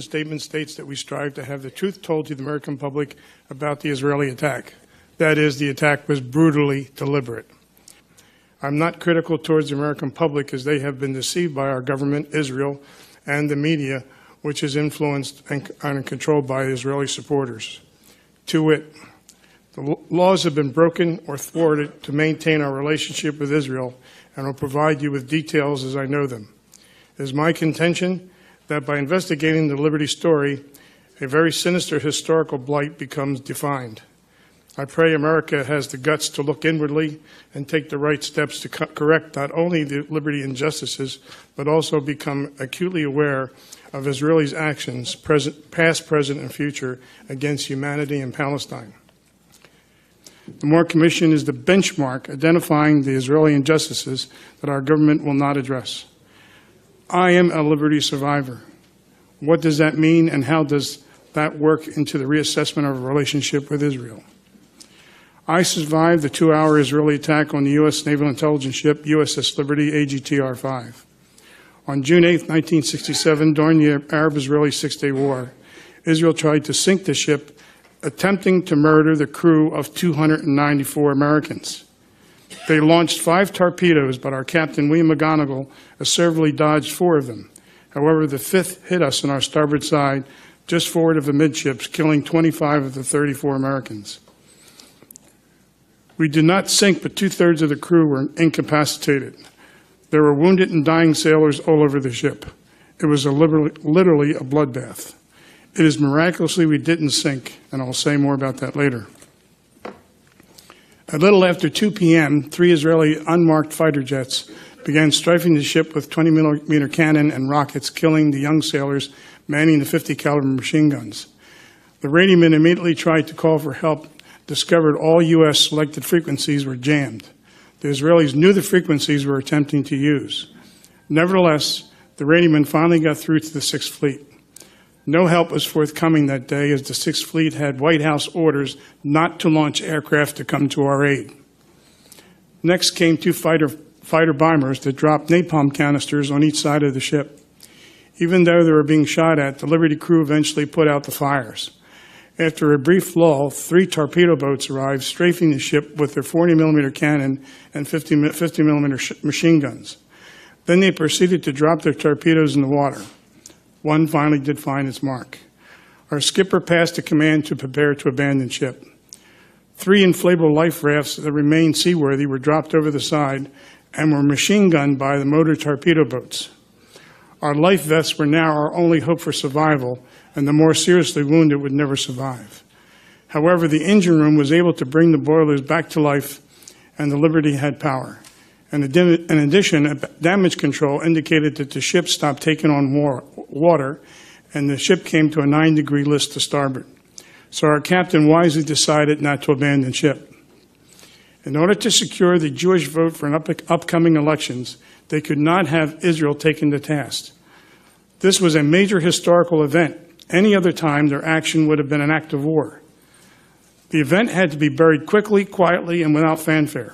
statement states that we strive to have the truth told to the American public about the Israeli attack. That is, the attack was brutally deliberate. I'm not critical towards the American public, as they have been deceived by our government, Israel, and the media, which is influenced and controlled by Israeli supporters. To wit, the laws have been broken or thwarted to maintain our relationship with Israel, and I'll provide you with details as I know them. It is my contention that by investigating the Liberty story, a very sinister historical blight becomes defined. I pray America has the guts to look inwardly and take the right steps to correct not only the Liberty injustices, but also become acutely aware of Israelis' actions, past, present, and future, against humanity in Palestine. The Moore Commission is the benchmark identifying the Israeli injustices that our government will not address. I am a Liberty survivor. What does that mean, and how does that work into the reassessment of our relationship with Israel? I survived the 2-hour Israeli attack on the U.S. Naval Intelligence ship USS Liberty AGTR-5. On June 8, 1967, during the Arab-Israeli Six-Day War, Israel tried to sink the ship, attempting to murder the crew of 294 Americans. They launched 5 torpedoes, but our captain, William McGonigal, assertively dodged 4 of them. However, the 5th hit us on our starboard side, just forward of the midships, killing 25 of the 34 Americans. We did not sink, but 2/3 of the crew were incapacitated. There were wounded and dying sailors all over the ship. It was literally a bloodbath. It is miraculously we didn't sink, and I'll say more about that later. A little after 2 p.m., 3 Israeli unmarked fighter jets began strafing the ship with 20-millimeter cannon and rockets, killing the young sailors manning the 50-caliber machine guns. The radioman immediately tried to call for help, discovered all U.S. selected frequencies were jammed. The Israelis knew the frequencies we were attempting to use. Nevertheless, the radioman finally got through to the 6th Fleet. No help was forthcoming that day, as the 6th Fleet had White House orders not to launch aircraft to come to our aid. Next came 2 fighter bombers that dropped napalm canisters on each side of the ship. Even though they were being shot at, the Liberty crew eventually put out the fires. After a brief lull, 3 torpedo boats arrived, strafing the ship with their 40-millimeter cannon and 50-millimeter machine guns. Then they proceeded to drop their torpedoes in the water. One finally did find its mark. Our skipper passed a command to prepare to abandon ship. 3 inflatable life rafts that remained seaworthy were dropped over the side and were machine gunned by the motor torpedo boats. Our life vests were now our only hope for survival, and the more seriously wounded would never survive. However, the engine room was able to bring the boilers back to life, and the Liberty had power. In addition, damage control indicated that the ship stopped taking on water, and the ship came to a 9-degree list to starboard. So our captain wisely decided not to abandon ship. In order to secure the Jewish vote for upcoming elections, they could not have Israel taken to task. This was a major historical event. Any other time, their action would have been an act of war. The event had to be buried quickly, quietly, and without fanfare.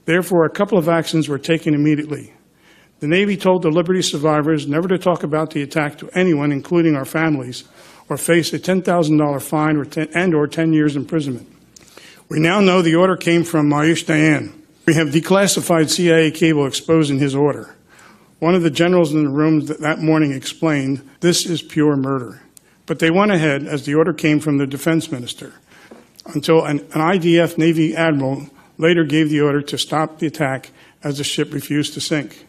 Therefore, a couple of actions were taken immediately. The Navy told the Liberty survivors never to talk about the attack to anyone, including our families, or face a $10,000 fine or 10 years imprisonment. We now know the order came from Moshe Dayan. We have declassified CIA cable exposing his order. One of the generals in the room that morning explained, "This is pure murder." But they went ahead, as the order came from the defense minister, until an IDF Navy admiral later gave the order to stop the attack, as the ship refused to sink.